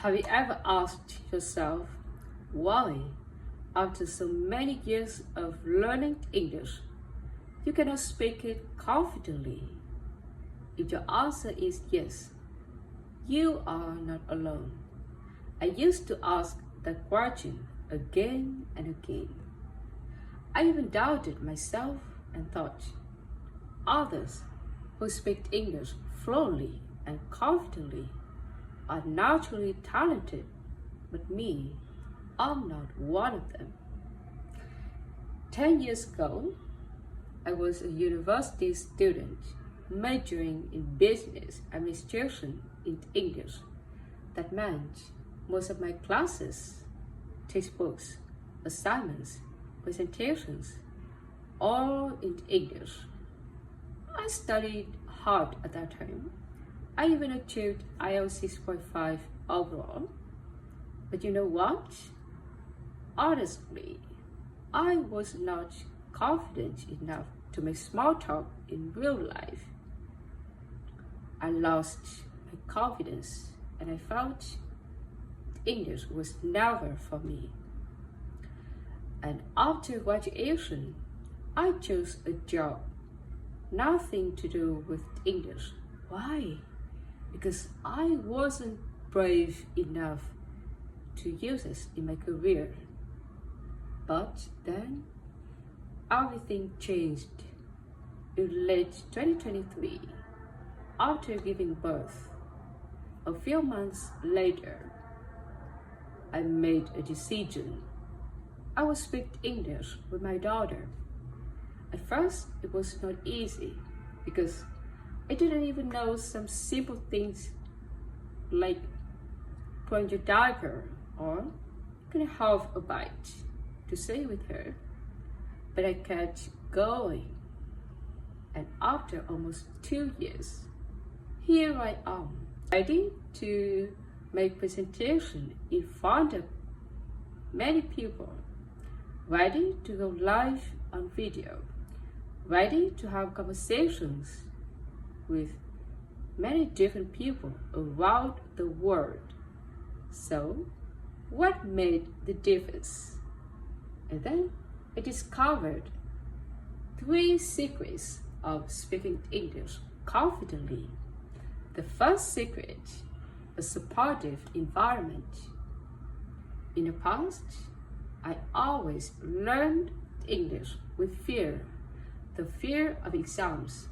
Have you ever asked yourself why, after so many years of learning English, you cannot speak it confidently? If your answer is yes, you are not alone. I used to ask that question again and again. I even doubted myself and thought, others who speak English fluently and confidently are naturally talented, but me, I'm not one of them. 10 years ago, I was a university student majoring in business administration in English. That meant most of my classes, textbooks, assignments, presentations, all in English. I studied hard at that time. I even achieved IELTS 6.5 overall. But you know what? Honestly, I was not confident enough to make small talk in real life. I lost my confidence and I felt English was never for me. And after graduation, I chose a job, nothing to do with English. Why? Because I wasn't brave enough to use it in my career. But then, everything changed. In late 2023, after giving birth, a few months later, I made a decision. I would speak English with my daughter. At first, it was not easy because I didn't even know some simple things like putting your diaper or can I have a bite to say with her. But I kept going. And after almost 2 years, here I am, ready to make presentation in front of many people, ready to go live on video, ready to have conversations with many different people around the world. So, what made the difference? And then I discovered 3 secrets of speaking English confidently. The first secret, a supportive environment. In the past, I always learned English with fear. The fear of exams,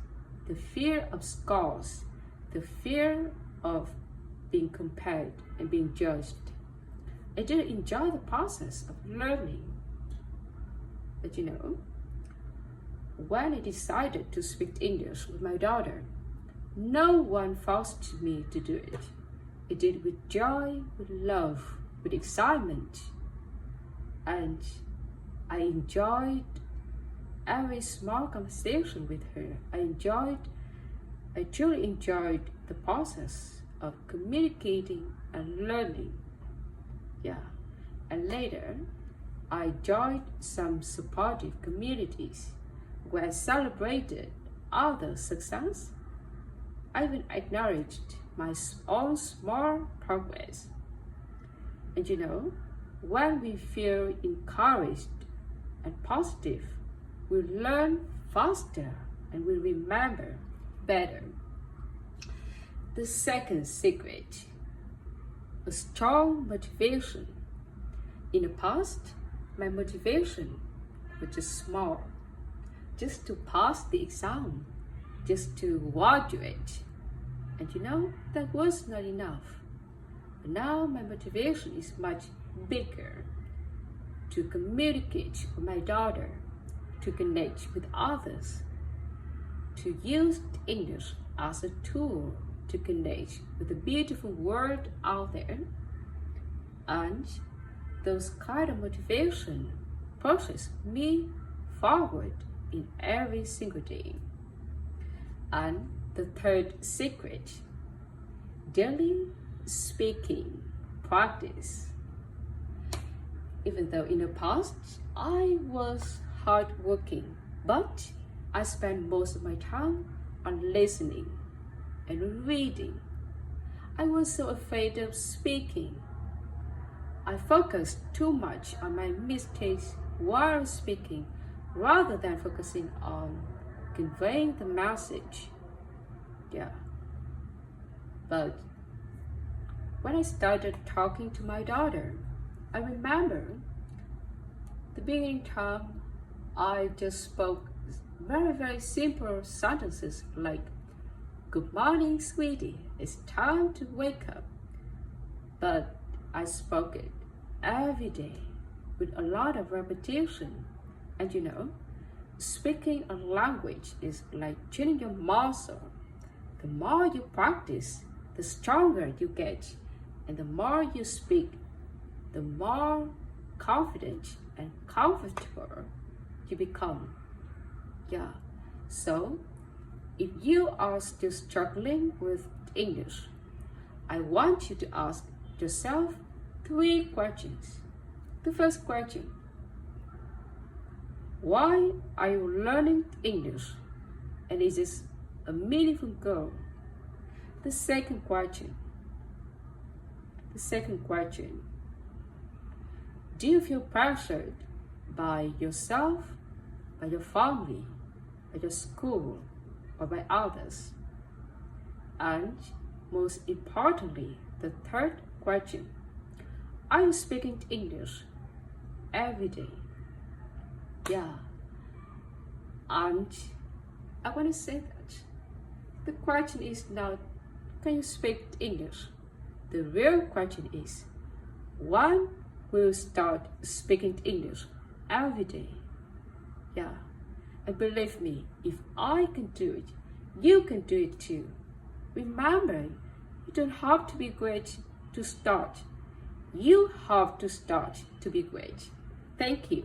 the fear of scores, the fear of being compared and being judged. I didn't enjoy the process of learning. But you know, when I decided to speak English with my daughter, no one forced me to do it. I did it with joy, with love, with excitement. And I enjoyed every small conversation with her. I truly enjoyed the process of communicating and learning. Yeah. And later, I joined some supportive communities where I celebrated others' success. I even acknowledged my own small progress. And you know, when we feel encouraged and positive, we learn faster and we remember better. The second secret, a strong motivation. In the past, my motivation was just small, just to pass the exam, just to graduate. And you know, that was not enough. But now my motivation is much bigger, to communicate with my daughter, to connect with others, to use English as a tool to connect with the beautiful world out there. And those kind of motivation pushes me forward in every single day. And the third secret, daily speaking practice. Even though in the past I was hardworking, but I spent most of my time on listening and reading. I was so afraid of speaking. I focused too much on my mistakes while speaking rather than focusing on conveying the message. Yeah. But when I started talking to my daughter, I remember the beginning time I just spoke very simple sentences like, "Good morning, sweetie. It's time to wake up." But I spoke it every day with a lot of repetition. And you know, speaking a language is like training your muscle. The more you practice, the stronger you get. And the more you speak, the more confident and comfortable you become. Yeah. So, if you are still struggling with English, I want you to ask yourself 3 questions. The first question: why are you learning English? And is this a meaningful goal? The second question: do you feel pressured by yourself, by your family, by your school, or by others? And most importantly, the third question: are you speaking English every day? Yeah. And I want to say that the question is not, can you speak English? The real question is, when will you start speaking English every day? Yeah. And believe me, if I can do it, you can do it too. Remember, you don't have to be great to start. You have to start to be great. Thank you.